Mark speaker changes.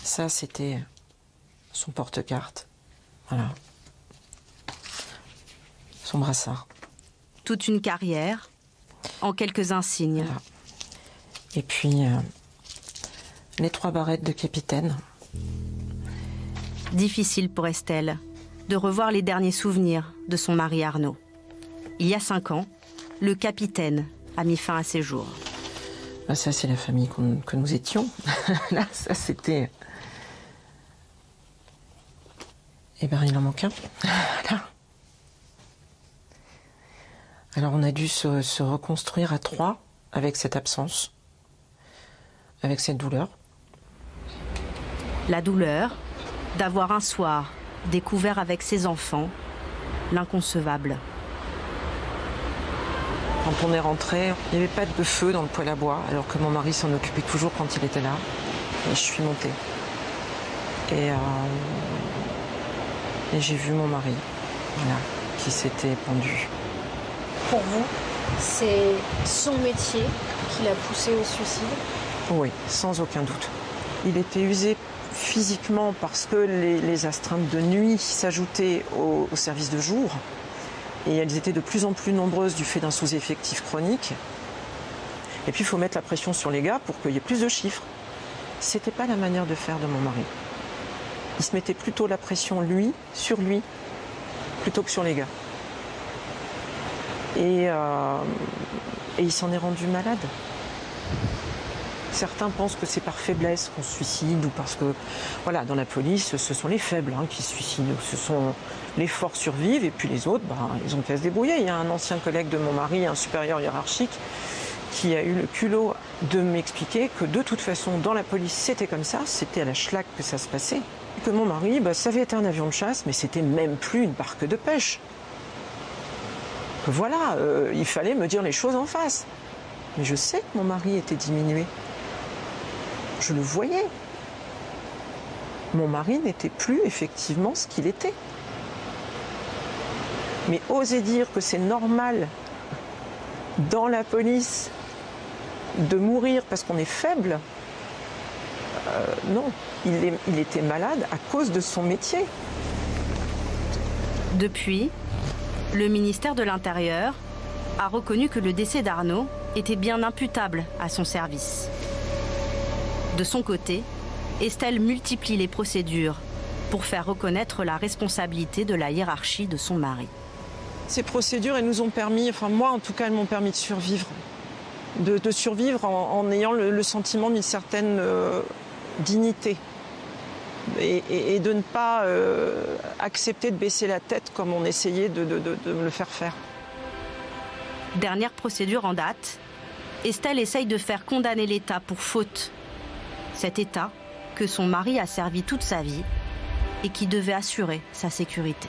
Speaker 1: Ça, c'était son porte-carte. Voilà. Son brassard.
Speaker 2: Toute une carrière, en quelques insignes.
Speaker 1: Voilà. Et puis, les 3 barrettes de capitaine.
Speaker 2: Difficile pour Estelle de revoir les derniers souvenirs de son mari Arnaud. Il y a 5 ans, le capitaine a mis fin à ses jours.
Speaker 1: Ah, ça, c'est la famille que nous étions. Là, ça, c'était... Eh bien, il en manque un. Là. Alors, on a dû se reconstruire à 3 avec cette absence, avec cette douleur.
Speaker 2: La douleur d'avoir un soir découvert avec ses enfants l'inconcevable.
Speaker 1: Quand on est rentré, il n'y avait pas de feu dans le poêle à bois, alors que mon mari s'en occupait toujours quand il était là. Et je suis montée. Et j'ai vu mon mari, voilà, qui s'était pendu.
Speaker 3: Pour vous, c'est son métier qui l'a poussé au suicide?
Speaker 1: Oui, sans aucun doute. Il était usé physiquement parce que les astreintes de nuit s'ajoutaient au service de jour. Et elles étaient de plus en plus nombreuses du fait d'un sous-effectif chronique. Et puis il faut mettre la pression sur les gars pour qu'il y ait plus de chiffres. C'était pas la manière de faire de mon mari. Il se mettait plutôt la pression sur lui, plutôt que sur les gars. Et il s'en est rendu malade. Certains pensent que c'est par faiblesse qu'on se suicide ou parce que, voilà, dans la police, ce sont les faibles qui se suicident. Ce sont les forts survivent et puis les autres, ils ont qu'à se débrouiller. Il y a un ancien collègue de mon mari, un supérieur hiérarchique, qui a eu le culot de m'expliquer que de toute façon, dans la police, c'était comme ça, c'était à la Schlack que ça se passait. Et que mon mari, ça avait été un avion de chasse, mais c'était même plus une barque de pêche. Que voilà, il fallait me dire les choses en face. Mais je sais que mon mari était diminué. Je le voyais. Mon mari n'était plus effectivement ce qu'il était. Mais oser dire que c'est normal dans la police de mourir parce qu'on est faible, non. Il était malade à cause de son métier.
Speaker 2: Depuis, le ministère de l'Intérieur a reconnu que le décès d'Arnaud était bien imputable à son service. De son côté, Estelle multiplie les procédures pour faire reconnaître la responsabilité de la hiérarchie de son mari.
Speaker 1: Ces procédures, elles nous ont permis, enfin moi en tout cas, elles m'ont permis de survivre. De survivre en ayant le sentiment d'une certaine dignité. Et de ne pas accepter de baisser la tête comme on essayait de me le faire faire.
Speaker 2: Dernière procédure en date, Estelle essaye de faire condamner l'État pour faute. Cet État que son mari a servi toute sa vie et qui devait assurer sa sécurité.